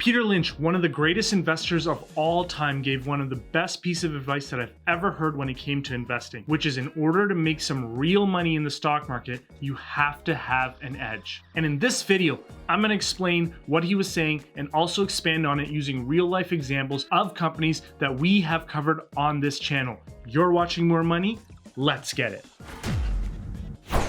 Peter Lynch, one of the greatest investors of all time, gave one of the best pieces of advice that I've ever heard when it came to investing, which is in order to make some real money in the stock market, you have to have an edge. And in this video, I'm going to explain what he was saying and also expand on it using real life examples of companies that we have covered on this channel. You're watching More Money. Let's get it.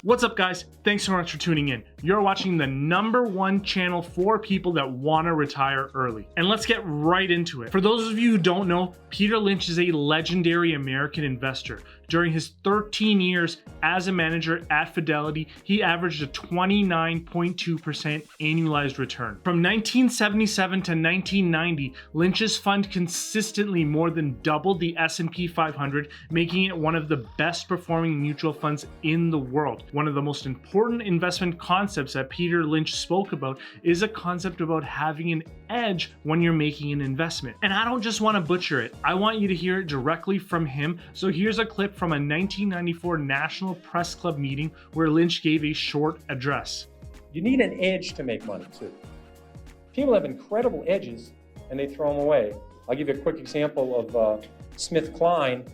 What's up, guys? Thanks so much for tuning in. You're watching the #1 channel for people that want to retire early. And let's get right into it. For those of you who don't know, Peter Lynch is a legendary American investor. During his 13 years as a manager at Fidelity, he averaged a 29.2% annualized return. From 1977 to 1990, Lynch's fund consistently more than doubled the S&P 500, making it one of the best performing mutual funds in the world. One of the most important investment concepts that Peter Lynch spoke about is a concept about having an edge when you're making an investment. And I don't just want to butcher it. I want you to hear it directly from him. So here's a clip from a 1994 National Press Club meeting where Lynch gave a short address. You need an edge to make money too. People have incredible edges and they throw them away. I'll give you a quick example of SmithKline.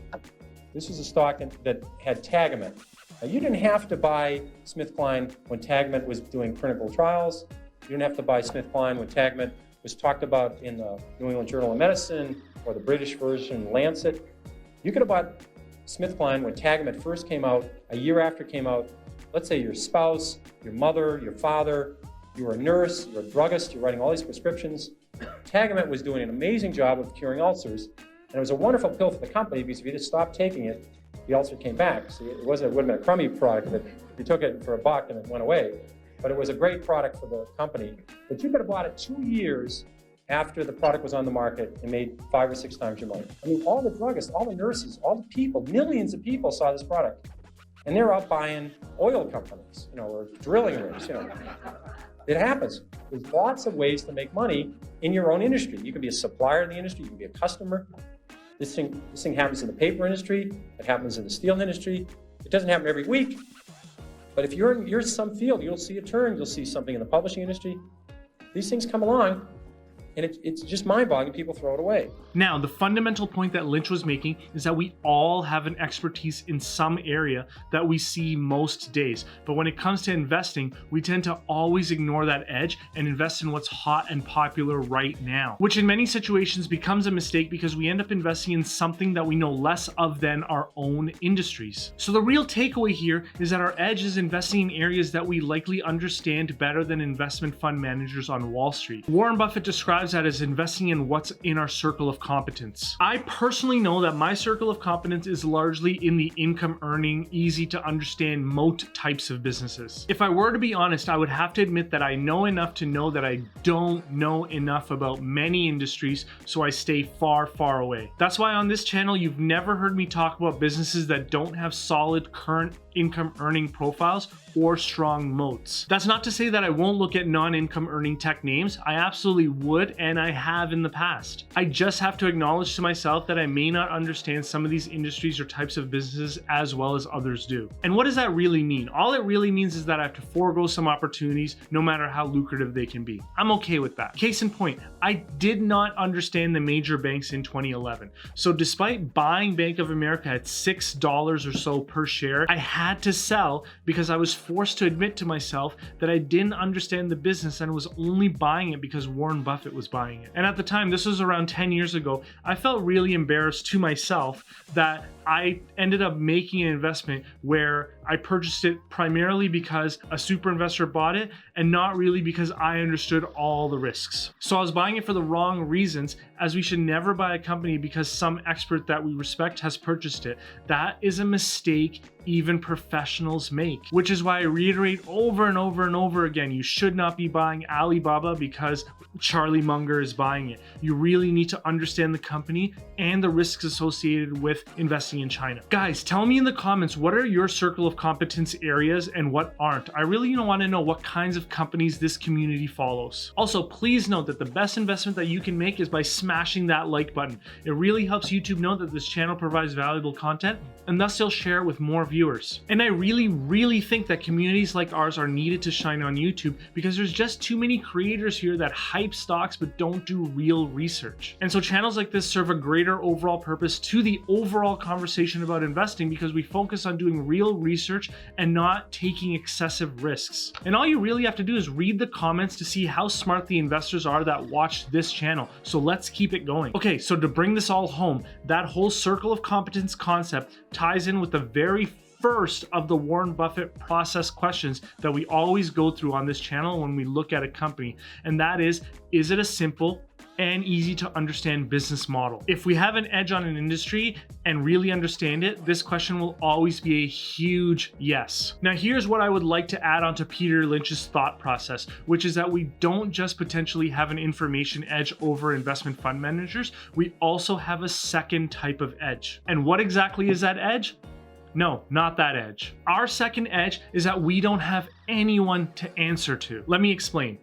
This was a stock that had Tagamet. Now, you didn't have to buy SmithKline when Tagamet was doing clinical trials. You didn't have to buy SmithKline when Tagamet was talked about in the New England Journal of Medicine or the British version, Lancet. You could have bought SmithKline when Tagamet first came out, a year after it came out. Let's say your spouse, your mother, your father, you were a nurse, you're a druggist, you're writing all these prescriptions. Tagamet was doing an amazing job of curing ulcers, and it was a wonderful pill for the company because if you just stopped taking it, the ulcer came back. So it would have been a crummy product that you took it for $1 and it went away. But it was a great product for the company. But you could have bought it 2 years after the product was on the market and made 5 or 6 times your money. I mean, all the druggists, all the nurses, all the people, millions of people saw this product. And they're out buying oil companies, or drilling rigs, It happens. There's lots of ways to make money in your own industry. You can be a supplier in the industry, you can be a customer. This thing happens in the paper industry, it happens in the steel industry. It doesn't happen every week, but if you're in some field, you'll see a turn, you'll see something in the publishing industry. These things come along, and it's just mind-boggling. People throw it away. Now, the fundamental point that Lynch was making is that we all have an expertise in some area that we see most days. But when it comes to investing, we tend to always ignore that edge and invest in what's hot and popular right now, which in many situations becomes a mistake because we end up investing in something that we know less of than our own industries. So the real takeaway here is that our edge is investing in areas that we likely understand better than investment fund managers on Wall Street. Warren Buffett describes that as investing in what's in our circle of competence. I personally know that my circle of competence is largely in the income earning, easy to understand moat types of businesses. If I were to be honest, I would have to admit that I know enough to know that I don't know enough about many industries, so I stay far, far away. That's why on this channel, you've never heard me talk about businesses that don't have solid current income earning profiles or strong moats. That's not to say that I won't look at non-income earning tech names. I absolutely would, and I have in the past. I just have to acknowledge to myself that I may not understand some of these industries or types of businesses as well as others do. And what does that really mean? All it really means is that I have to forego some opportunities no matter how lucrative they can be. I'm okay with that. Case in point, I did not understand the major banks in 2011. So despite buying Bank of America at $6 or so per share, I had to sell because I was forced to admit to myself that I didn't understand the business and was only buying it because Warren Buffett was buying it. And at the time, this was around 10 years ago, I felt really embarrassed to myself that I ended up making an investment where I purchased it primarily because a super investor bought it and not really because I understood all the risks. So I was buying it for the wrong reasons, as we should never buy a company because some expert that we respect has purchased it. That is a mistake even professionals make, which is why I reiterate over and over and over again, you should not be buying Alibaba because Charlie Munger is buying it. You really need to understand the company and the risks associated with investing in China. Guys, tell me in the comments, what are your circle of competence areas and what aren't. I really want to know what kinds of companies this community follows. Also, please note that the best investment that you can make is by smashing that like button. It really helps YouTube know that this channel provides valuable content, and thus they'll share it with more viewers. And I really think that communities like ours are needed to shine on YouTube because there's just too many creators here that hype stocks but don't do real research. And so channels like this serve a greater overall purpose to the overall conversation about investing because we focus on doing real research and not taking excessive risks. And all you really have to do is read the comments to see how smart the investors are that watch this channel. So let's keep it going. Okay, so to bring this all home, that whole circle of competence concept ties in with the very first of the Warren Buffett process questions that we always go through on this channel when we look at a company. And that is it a simple and easy to understand business model? If we have an edge on an industry and really understand it, this question will always be a huge yes. Now, here's what I would like to add on to Peter Lynch's thought process, which is that we don't just potentially have an information edge over investment fund managers, we also have a second type of edge. And what exactly is that edge? No, not that edge. Our second edge is that we don't have anyone to answer to. Let me explain.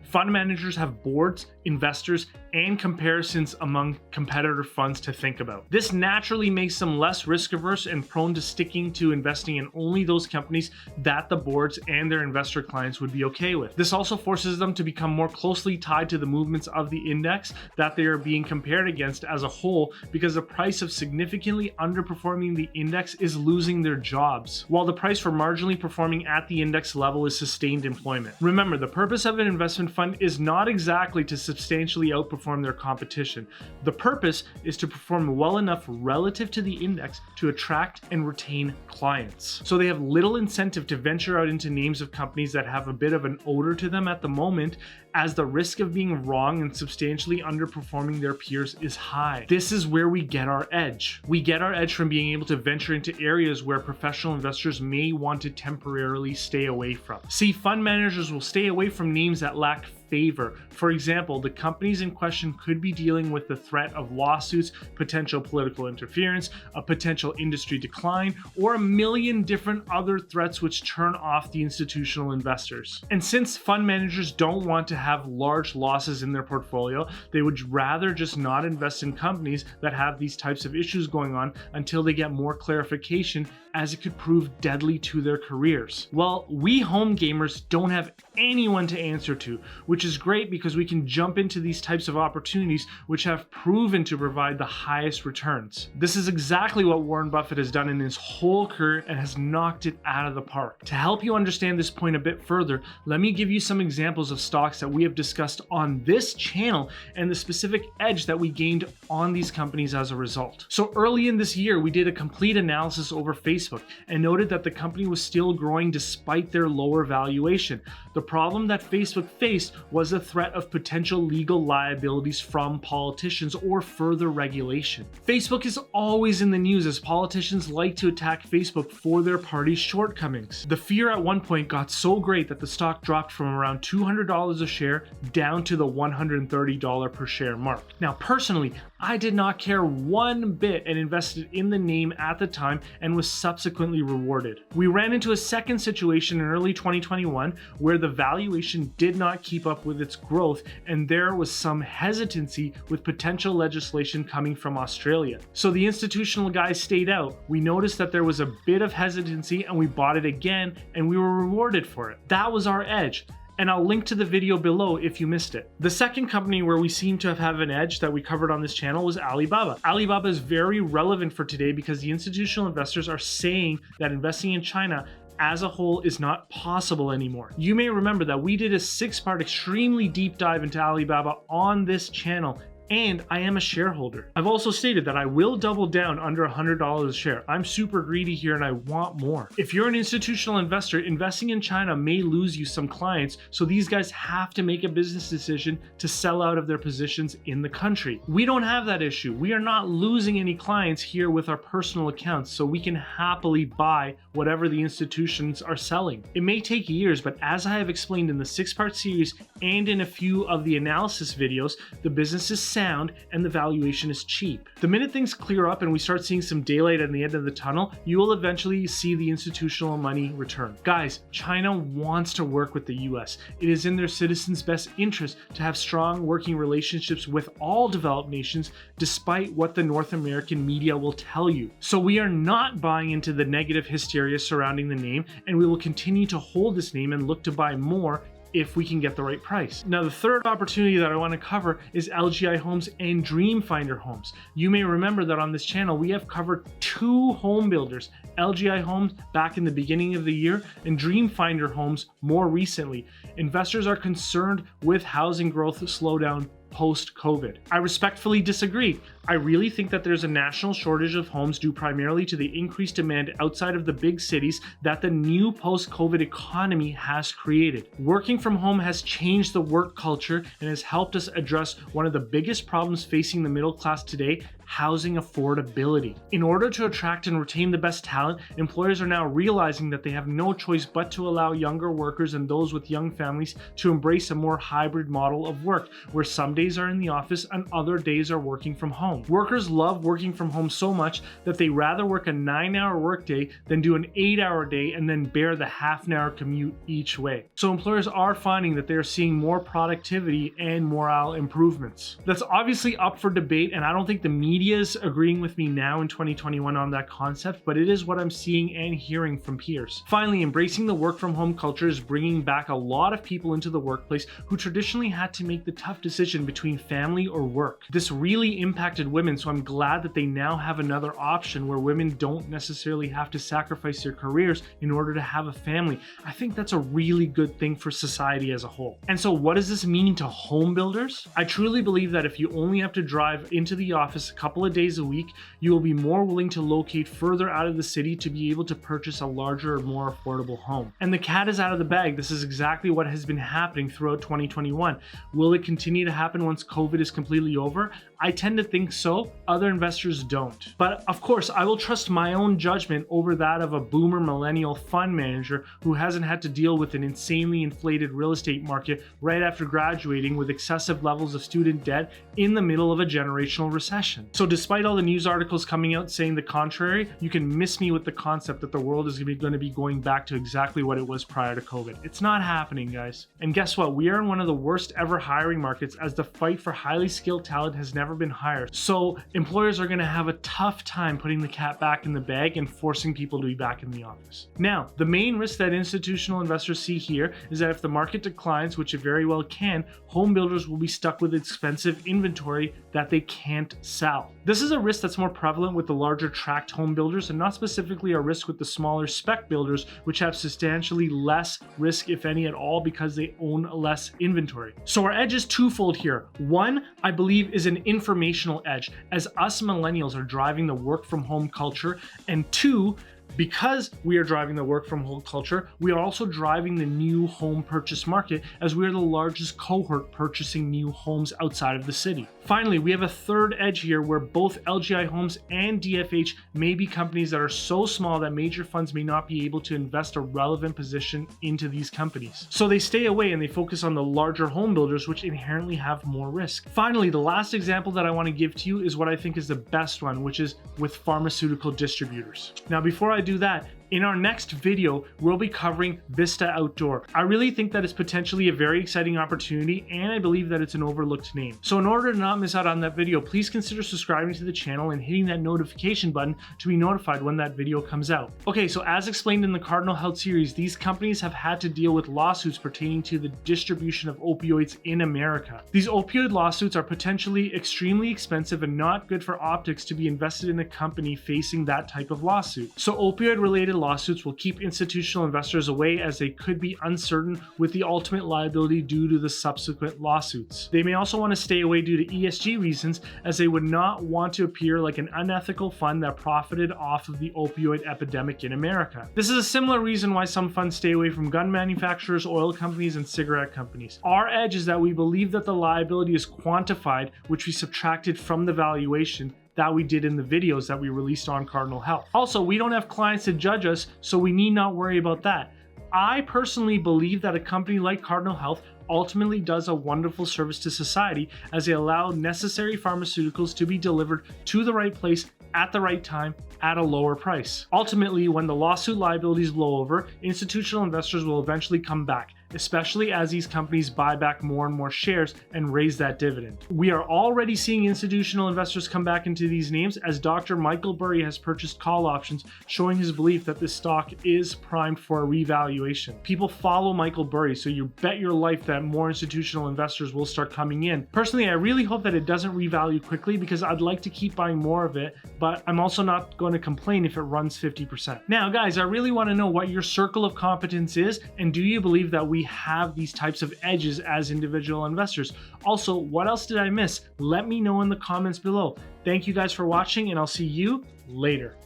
Fund managers have boards, investors, and comparisons among competitor funds to think about. This naturally makes them less risk averse and prone to sticking to investing in only those companies that the boards and their investor clients would be okay with. This also forces them to become more closely tied to the movements of the index that they are being compared against as a whole, because the price of significantly underperforming the index is losing their jobs, while the price for marginally performing at the index level is sustained employment. Remember, the purpose of an investment fund is not exactly to substantially outperform their competition. The purpose is to perform well enough relative to the index to attract and retain clients. So they have little incentive to venture out into names of companies that have a bit of an odor to them at the moment, as the risk of being wrong and substantially underperforming their peers is high. This is where we get our edge. We get our edge from being able to venture into areas where professional investors may want to temporarily stay away from. See, fund managers will stay away from names that lack favor. For example, the companies in question could be dealing with the threat of lawsuits, potential political interference, a potential industry decline, or a million different other threats which turn off the institutional investors. And since fund managers don't want to have large losses in their portfolio, they would rather just not invest in companies that have these types of issues going on until they get more clarification, as it could prove deadly to their careers. Well, we home gamers don't have anyone to answer to, which is great because we can jump into these types of opportunities which have proven to provide the highest returns. This is exactly what Warren Buffett has done in his whole career and has knocked it out of the park. To help you understand this point a bit further, let me give you some examples of stocks that we have discussed on this channel and the specific edge that we gained on these companies as a result. So early in this year, we did a complete analysis over Facebook and noted that the company was still growing despite their lower valuation. The problem that Facebook faced was the threat of potential legal liabilities from politicians or further regulation. Facebook is always in the news as politicians like to attack Facebook for their party's shortcomings. The fear at one point got so great that the stock dropped from around $200 a share down to the $130 per share mark. Now, personally, I did not care one bit and invested in the name at the time and was subsequently rewarded. We ran into a second situation in early 2021 where the valuation did not keep up with its growth, and there was some hesitancy with potential legislation coming from Australia. So the institutional guys stayed out. We noticed that there was a bit of hesitancy and we bought it again, and we were rewarded for it. That was our edge. And I'll link to the video below if you missed it. The second company where we seem to have an edge that we covered on this channel was Alibaba. Alibaba is very relevant for today because the institutional investors are saying that investing in China as a whole is not possible anymore. You may remember that we did a 6-part extremely deep dive into Alibaba on this channel, and I am a shareholder. I've also stated that I will double down under $100 a share. I'm super greedy here and I want more. If you're an institutional investor, investing in China may lose you some clients, so these guys have to make a business decision to sell out of their positions in the country. We don't have that issue. We are not losing any clients here with our personal accounts, so we can happily buy whatever the institutions are selling. It may take years, but as I have explained in the 6-part series and in a few of the analysis videos, the business is sound and the valuation is cheap. The minute things clear up and we start seeing some daylight at the end of the tunnel, you will eventually see the institutional money return. Guys, China wants to work with the US. It is in their citizens' best interest to have strong working relationships with all developed nations, despite what the North American media will tell you. So we are not buying into the negative hysteria surrounding the name, and we will continue to hold this name and look to buy more if we can get the right price. Now, the third opportunity that I want to cover is LGI Homes and Dreamfinder Homes. You may remember that on this channel, we have covered 2 home builders, LGI Homes back in the beginning of the year and Dreamfinder Homes more recently. Investors are concerned with housing growth slowdown post-COVID. I respectfully disagree. I really think that there's a national shortage of homes due primarily to the increased demand outside of the big cities that the new post-COVID economy has created. Working from home has changed the work culture and has helped us address one of the biggest problems facing the middle class today, housing affordability. In order to attract and retain the best talent, employers are now realizing that they have no choice but to allow younger workers and those with young families to embrace a more hybrid model of work, where some days are in the office and other days are working from home. Workers love working from home so much that they rather work a 9-hour workday than do an 8-hour day and then bear the half-an-hour commute each way. So employers are finding that they're seeing more productivity and morale improvements. That's obviously up for debate, and I don't think the media is agreeing with me now in 2021 on that concept, but it is what I'm seeing and hearing from peers. Finally, embracing the work from home culture is bringing back a lot of people into the workplace who traditionally had to make the tough decision between family or work. This really impacted women, so I'm glad that they now have another option where women don't necessarily have to sacrifice their careers in order to have a family. I think that's a really good thing for society as a whole. And so what does this mean to home builders? I truly believe that if you only have to drive into the office a couple of days a week, you will be more willing to locate further out of the city to be able to purchase a larger or more affordable home. And the cat is out of the bag. This is exactly what has been happening throughout 2021. Will it continue to happen once COVID is completely over? I tend to think so. Other investors don't. But of course, I will trust my own judgment over that of a boomer millennial fund manager who hasn't had to deal with an insanely inflated real estate market right after graduating with excessive levels of student debt in the middle of a generational recession. So despite all the news articles coming out saying the contrary, you can miss me with the concept that the world is going to be going back to exactly what it was prior to COVID. It's not happening, guys. And guess what? We are in one of the worst ever hiring markets, as the fight for highly skilled talent has never been higher. So employers are going to have a tough time putting the cat back in the bag and forcing people to be back in the office. Now, the main risk that institutional investors see here is that if the market declines, which it very well can, home builders will be stuck with expensive inventory that they can't sell. This is a risk that's more prevalent with the larger tract home builders and not specifically a risk with the smaller spec builders, which have substantially less risk, if any at all, because they own less inventory. So our edge is twofold here. One, I believe, is an informational edge, as us millennials are driving the work from home culture, and two, because we are driving the work from home culture, we are also driving the new home purchase market, as we are the largest cohort purchasing new homes outside of the city. Finally, we have a third edge here where both LGI Homes and DFH may be companies that are so small that major funds may not be able to invest a relevant position into these companies. So they stay away and they focus on the larger home builders, which inherently have more risk. Finally, the last example that I want to give to you is what I think is the best one, which is with pharmaceutical distributors. Now, before I do that, in our next video, we'll be covering Vista Outdoor. I really think that it's potentially a very exciting opportunity, and I believe that it's an overlooked name. So in order to not miss out on that video, please consider subscribing to the channel and hitting that notification button to be notified when that video comes out. Okay, so as explained in the Cardinal Health series, these companies have had to deal with lawsuits pertaining to the distribution of opioids in America. These opioid lawsuits are potentially extremely expensive and not good for optics to be invested in a company facing that type of lawsuit. So opioid-related lawsuits will keep institutional investors away, as they could be uncertain with the ultimate liability due to the subsequent lawsuits. They may also want to stay away due to ESG reasons, as they would not want to appear like an unethical fund that profited off of the opioid epidemic in America. This is a similar reason why some funds stay away from gun manufacturers, oil companies, and cigarette companies. Our edge is that we believe that the liability is quantified, which we subtracted from the valuation that we did in the videos that we released on Cardinal Health. Also, we don't have clients to judge us, so we need not worry about that. I personally believe that a company like Cardinal Health ultimately does a wonderful service to society as they allow necessary pharmaceuticals to be delivered to the right place at the right time at a lower price. Ultimately, when the lawsuit liabilities blow over, institutional investors will eventually come back, especially as these companies buy back more and more shares and raise that dividend. We are already seeing institutional investors come back into these names as Dr. Michael Burry has purchased call options, showing his belief that this stock is primed for a revaluation. People follow Michael Burry, so you bet your life that more institutional investors will start coming in. Personally, I really hope that it doesn't revalue quickly because I'd like to keep buying more of it, but I'm also not going to complain if it runs 50%. Now, guys, I really want to know what your circle of competence is, and do you believe that we have these types of edges as individual investors? Also, what else did I miss? Let me know in the comments below. Thank you guys for watching, and I'll see you later.